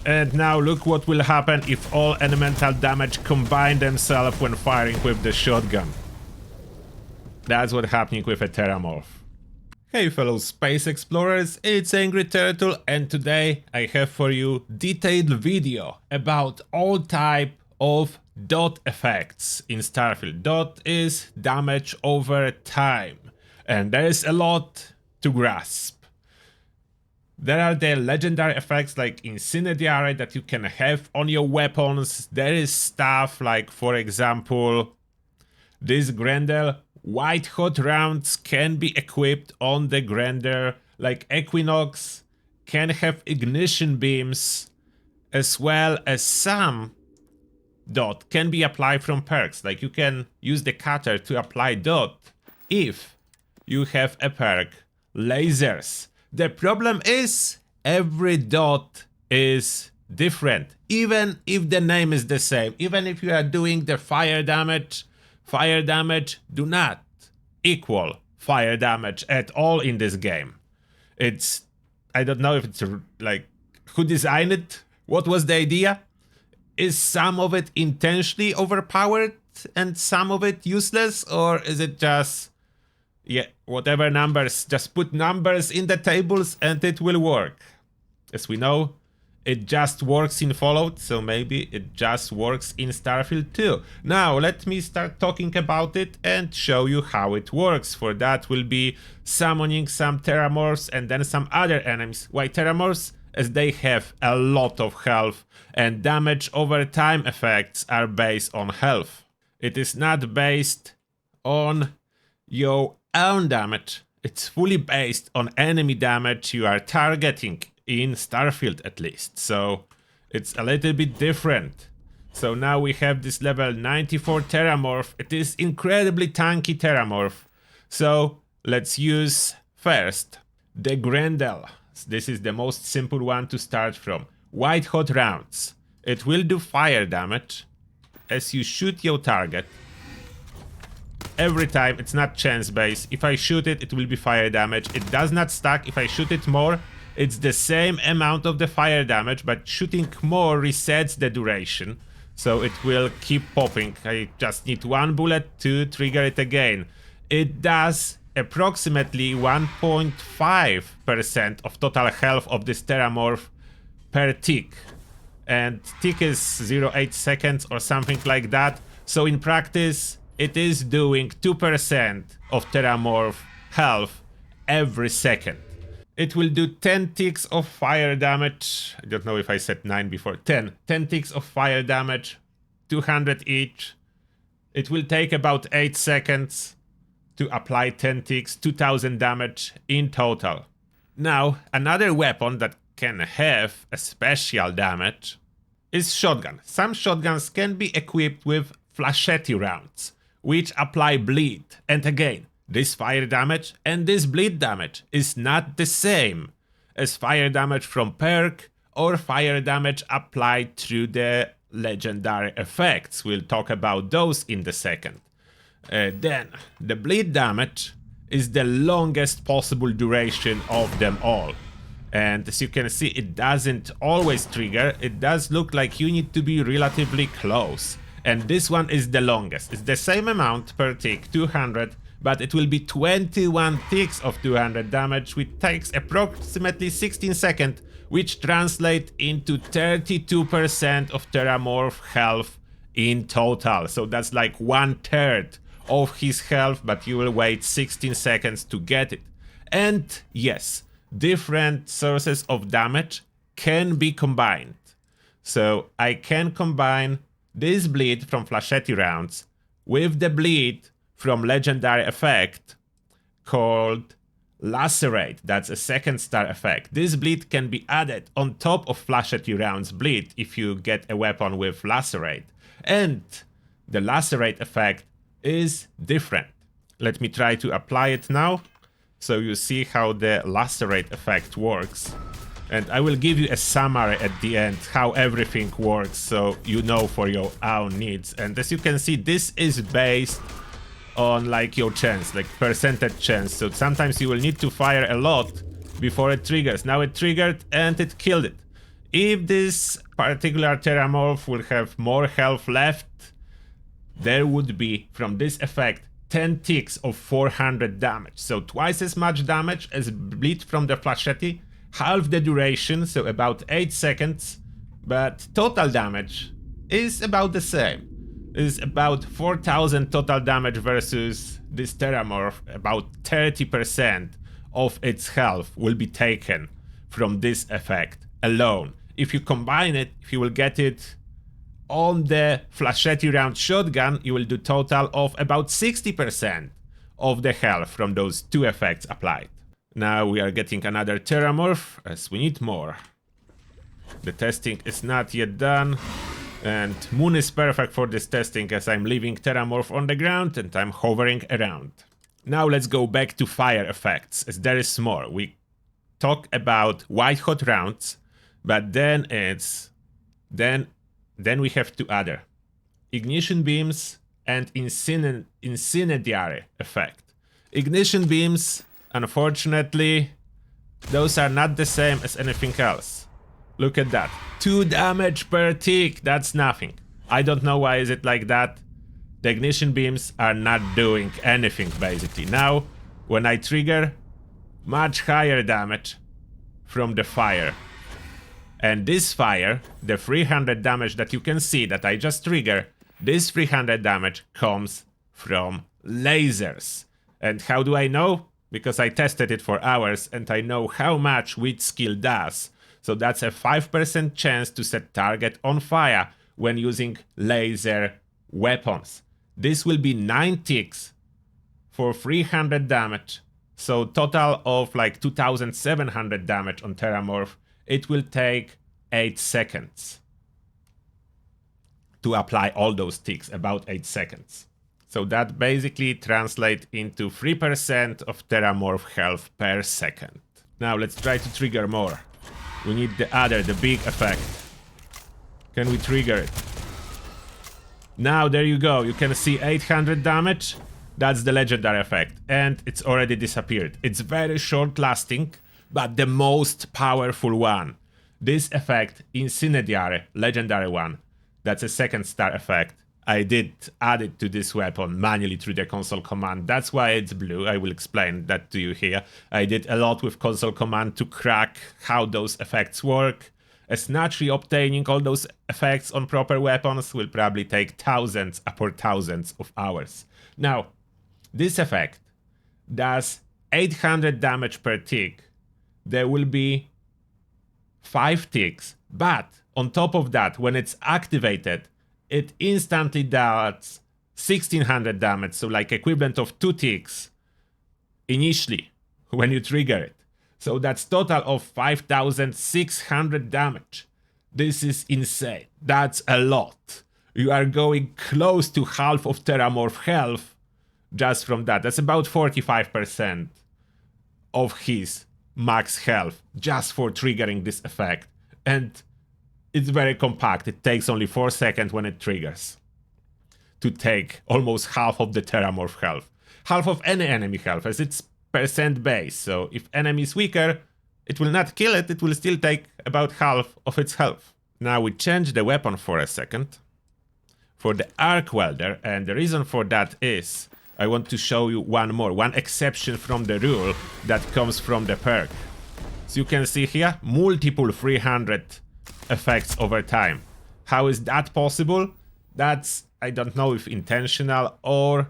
And now look what will happen if all elemental damage combine themselves when firing with the shotgun. That's what's happening with a Terramorph. Hey fellow space explorers, it's Angry Turtle, and today I have for you detailed video about all type of DoT effects in Starfield. DoT is damage over time, and there is a lot to grasp. There are the legendary effects like Incendiary that you can have on your weapons. There is stuff like, for example, this Grendel. White hot rounds can be equipped on the Grendel, like Equinox can have ignition beams, as well as some DoT can be applied from perks. Like you can use the cutter to apply DoT if you have a perk lasers. The problem is every DoT is different, even if the name is the same. Even if you are doing the fire damage do not equal fire damage at all in this game. It's, I don't know if it's like, who designed it? What was the idea? Is some of it intentionally overpowered and some of it useless? Or is it just, yeah, whatever numbers, just put numbers in the tables and it will work? As we know, it just works in Fallout, so maybe it just works in Starfield too. Now, let me start talking about it and show you how it works. For that, we'll be summoning some Terramorphs and then some other enemies. Why Terramorphs? As they have a lot of health, and damage over time effects are based on health. It is not based on your own damage. It's fully based on enemy damage you are targeting. In Starfield at least, so it's a little bit different. So now we have this level 94 Terramorph. It is incredibly tanky Terramorph. So let's use first the Grendel. This is the most simple one to start from. White hot rounds. It will do fire damage as you shoot your target. Every time, it's not chance based. If I shoot it, it will be fire damage. It does not stack. If I shoot it more, it's the same amount of the fire damage, but shooting more resets the duration, so it will keep popping. I just need one bullet to trigger it again. It does approximately 1.5% of total health of this Terramorph per tick, and tick is 0.8 seconds or something like that, so in practice it is doing 2% of Terramorph health every second. It will do 10 ticks of fire damage. I don't know if I said 9 before. 10 ticks of fire damage, 200 each. It will take about 8 seconds to apply 10 ticks, 2000 damage in total. Now, another weapon that can have a special damage is shotgun. Some shotguns can be equipped with Flechette rounds, which apply bleed. And again, this fire damage and this bleed damage is not the same as fire damage from perk or fire damage applied through the legendary effects. We'll talk about those in a second. Then, the bleed damage is the longest possible duration of them all. And as you can see, it doesn't always trigger. It does look like you need to be relatively close. And this one is the longest. It's the same amount per tick, 200. But it will be 21 ticks of 200 damage, which takes approximately 16 seconds, which translates into 32% of Terramorph health in total. So that's like 1/3 of his health, but you will wait 16 seconds to get it. And yes, different sources of damage can be combined. So I can combine this bleed from Flechette rounds with the bleed from legendary effect called Lacerate. That's a 2-star effect. This bleed can be added on top of Flechette rounds bleed if you get a weapon with Lacerate. And the Lacerate effect is different. Let me try to apply it now, so you see how the Lacerate effect works. And I will give you a summary at the end how everything works, so you know for your own needs. And as you can see, this is based on like your chance, like percentage chance. So sometimes you will need to fire a lot before it triggers. Now it triggered and it killed it. If this particular Terramorph will have more health left, there would be, from this effect, 10 ticks of 400 damage. So twice as much damage as bleed from the Flechette, half the duration, so about 8 seconds, but total damage is about the same. Is about 4000 total damage versus this Terramorph. About 30% of its health will be taken from this effect alone. If you combine it, if you will get it on the Flechette round shotgun, you will do total of about 60% of the health from those two effects applied. Now we are getting another Terramorph, as we need more. The testing is not yet done, and Moon is perfect for this testing as I'm leaving Terramorph on the ground and I'm hovering around. Now let's go back to fire effects, as there is more. We talk about white hot rounds, but then we have two other. Ignition beams and incendiary effect. Ignition beams, unfortunately, those are not the same as anything else. Look at that. 2 damage per tick, that's nothing. I don't know why is it like that. The ignition beams are not doing anything basically. Now, when I trigger, much higher damage from the fire. And this fire, the 300 damage that you can see that I just triggered, this 300 damage comes from lasers. And how do I know? Because I tested it for hours and I know how much which skill does. So that's a 5% chance to set target on fire when using laser weapons. This will be 9 ticks for 300 damage. So total of like 2700 damage on Terramorph. It will take 8 seconds to apply all those ticks, about 8 seconds. So that basically translates into 3% of Terramorph health per second. Now let's try to trigger more. We need the big effect. Can we trigger it? Now there you go, you can see 800 damage. That's the legendary effect, and it's already disappeared. It's very short lasting, but the most powerful one. This effect, Incendiary, legendary one, that's a 2-star effect. I did add it to this weapon manually through the console command. That's why it's blue. I will explain that to you here. I did a lot with console command to crack how those effects work. As naturally obtaining all those effects on proper weapons will probably take thousands upon thousands of hours. Now, this effect does 800 damage per tick. There will be 5 ticks, but on top of that, when it's activated, it instantly does 1600 damage, so like equivalent of 2 ticks initially when you trigger it. So that's total of 5600 damage. This is insane. That's a lot. You are going close to half of Terramorph health just from that. That's about 45% of his max health just for triggering this effect. And it's very compact. It takes only 4 seconds when it triggers to take almost half of the Terramorph health. Half of any enemy health, as it's percent base. So if enemy is weaker, it will not kill it. It will still take about half of its health. Now we change the weapon for a second for the arc welder, and the reason for that is I want to show you one exception from the rule that comes from the perk. So you can see here multiple 300 effects over time. How is that possible? That's, I don't know if intentional or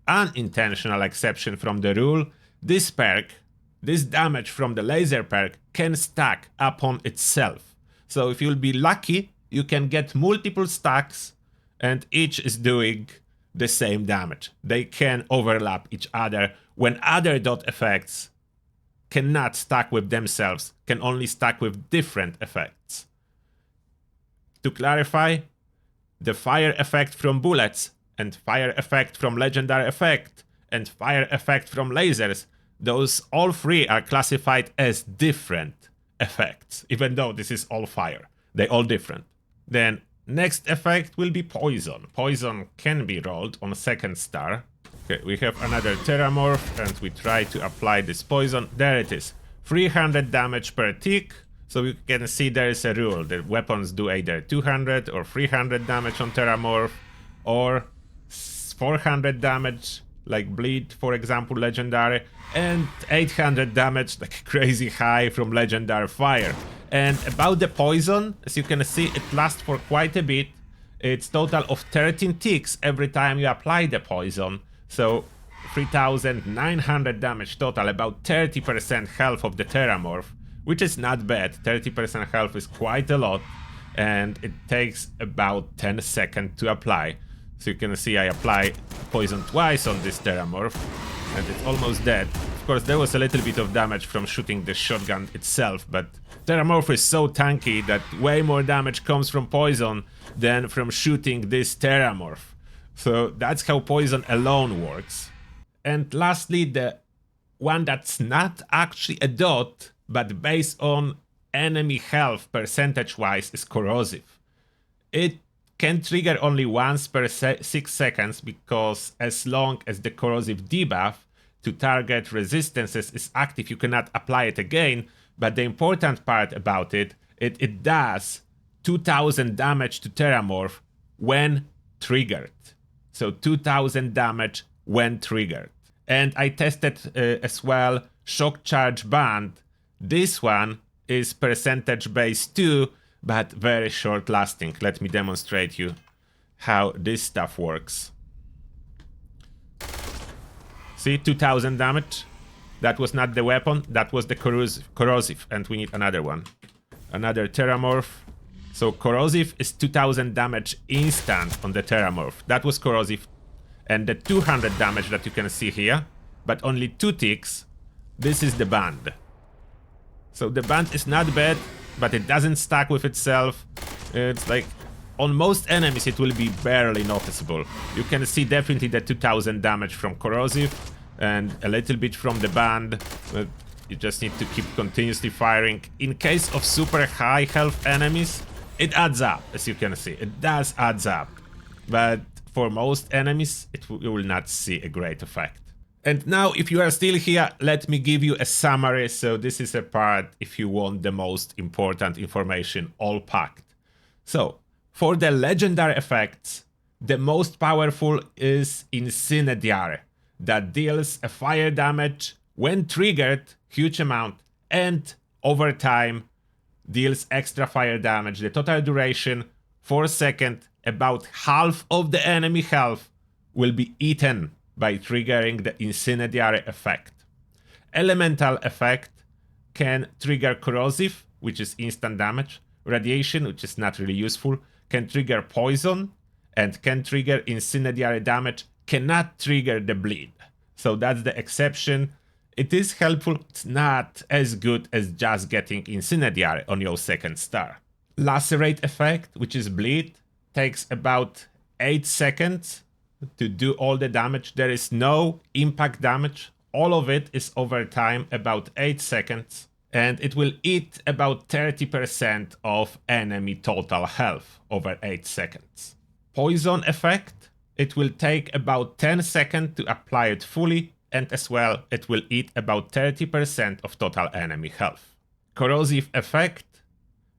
unintentional exception from the rule. This perk, this damage from the laser perk can stack upon itself. So if you'll be lucky, you can get multiple stacks and each is doing the same damage. They can overlap each other when other DoT effects cannot stack with themselves, can only stack with different effects. To clarify, the fire effect from bullets and fire effect from legendary effect and fire effect from lasers, those all three are classified as different effects, even though this is all fire. They're all different. Then next effect will be poison. Poison can be rolled on a 2nd star. Okay, we have another Terramorph and we try to apply this poison. There it is. 300 damage per tick. So you can see there is a rule that weapons do either 200 or 300 damage on Terramorph, or 400 damage, like Bleed, for example, Legendary, and 800 damage, like crazy high from Legendary Fire. And about the poison, as you can see, it lasts for quite a bit. It's total of 13 ticks every time you apply the poison. So 3,900 damage total, about 30% health of the Terramorph, which is not bad. 30% health is quite a lot, and it takes about 10 seconds to apply. So you can see I apply poison twice on this Terramorph, and it's almost dead. Of course, there was a little bit of damage from shooting the shotgun itself, but Terramorph is so tanky that way more damage comes from poison than from shooting this Terramorph. So that's how poison alone works. And lastly, the one that's not actually a DoT, but based on enemy health percentage-wise, is Corrosive. It can trigger only once per 6 seconds, because as long as the Corrosive debuff to target resistances is active, you cannot apply it again. But the important part about it does 2000 damage to Terramorph when triggered. So 2000 damage when triggered. And I tested as well Shock Charge Band. This one is percentage based too, but very short lasting. Let me demonstrate you how this stuff works. See, 2000 damage. That was not the weapon, that was the corrosive, and we need another one. Another Terramorph. So Corrosive is 2000 damage instant on the Terramorph. That was Corrosive. And the 200 damage that you can see here, but only 2 ticks, this is the band. So the band is not bad, but it doesn't stack with itself. It's like, on most enemies it will be barely noticeable. You can see definitely the 2000 damage from Corrosive, and a little bit from the band. You just need to keep continuously firing. In case of super high health enemies, it adds up, as you can see. It does adds up. But for most enemies, you will not see a great effect. And now, if you are still here, let me give you a summary. So this is a part if you want the most important information all packed. So, for the legendary effects, the most powerful is Incendiary, that deals a fire damage when triggered, huge amount, and over time deals extra fire damage. The total duration, 4 seconds, about half of the enemy health will be eaten by triggering the Incendiary effect. Elemental effect can trigger Corrosive, which is instant damage, Radiation, which is not really useful, can trigger Poison, and can trigger Incendiary damage, cannot trigger the Bleed. So that's the exception. It is helpful, it's not as good as just getting Incendiary on your second star. Lacerate effect, which is Bleed, takes about 8 seconds to do all the damage. There is no impact damage. All of it is over time, about 8 seconds. And it will eat about 30% of enemy total health over 8 seconds. Poison effect, it will take about 10 seconds to apply it fully, and as well, it will eat about 30% of total enemy health. Corrosive effect,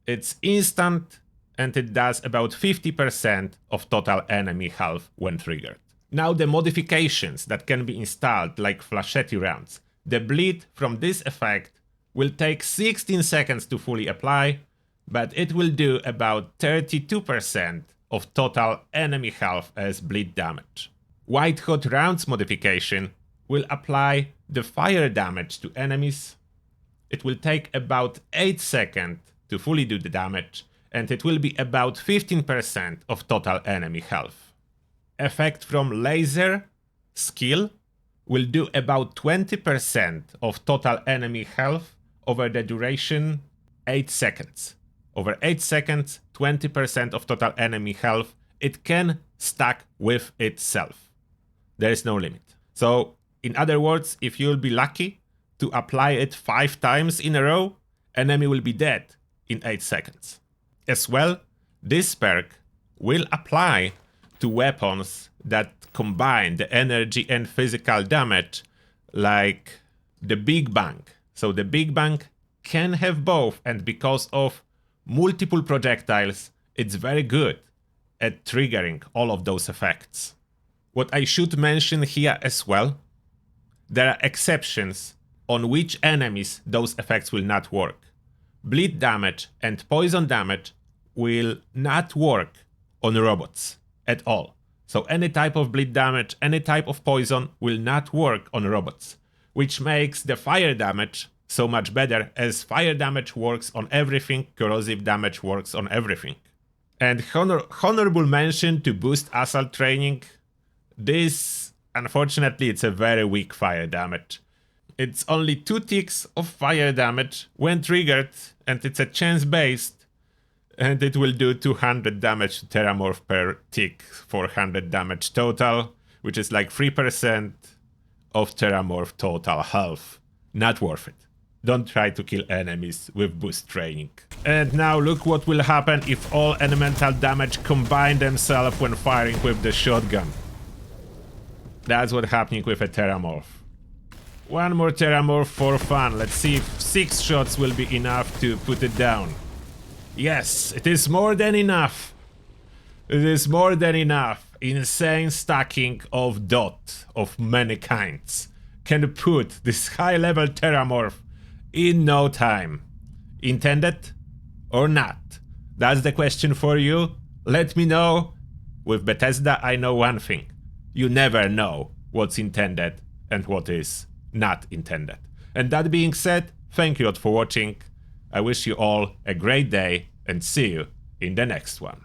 it's instant, and it does about 50% of total enemy health when triggered. Now the modifications that can be installed, like Flechette rounds. The bleed from this effect will take 16 seconds to fully apply, but it will do about 32% of total enemy health as bleed damage. White Hot Rounds modification will apply the fire damage to enemies. It will take about 8 seconds to fully do the damage, and it will be about 15% of total enemy health. Effect from laser skill will do about 20% of total enemy health over the duration 8 seconds. Over 8 seconds, 20% of total enemy health. It can stack with itself. There is no limit. So, in other words, if you'll be lucky to apply it 5 times in a row, enemy will be dead in 8 seconds. As well, this perk will apply to weapons that combine the energy and physical damage, like the Big Bang. So the Big Bang can have both, and because of multiple projectiles, it's very good at triggering all of those effects. What I should mention here as well, there are exceptions on which enemies those effects will not work. Bleed damage and poison damage will not work on robots at all. So any type of bleed damage, any type of poison will not work on robots, which makes the fire damage so much better, as fire damage works on everything, corrosive damage works on everything. And honorable mention to boost assault training. This, unfortunately, it's a very weak fire damage. It's only 2 ticks of fire damage when triggered, and it's a chance based, and it will do 200 damage to Terramorph per tick, 400 damage total, which is like 3% of Terramorph total health. Not worth it. Don't try to kill enemies with boost training. And now look what will happen if all elemental damage combine themselves when firing with the shotgun. That's what's happening with a Terramorph. One more Terramorph for fun. Let's see if 6 shots will be enough to put it down. Yes, it is more than enough. It is more than enough. Insane stacking of DoT of many kinds can put this high-level Terramorph in no time. Intended or not? That's the question for you. Let me know. With Bethesda, I know one thing. You never know what's intended and what is not intended. And that being said, thank you all for watching. I wish you all a great day and see you in the next one.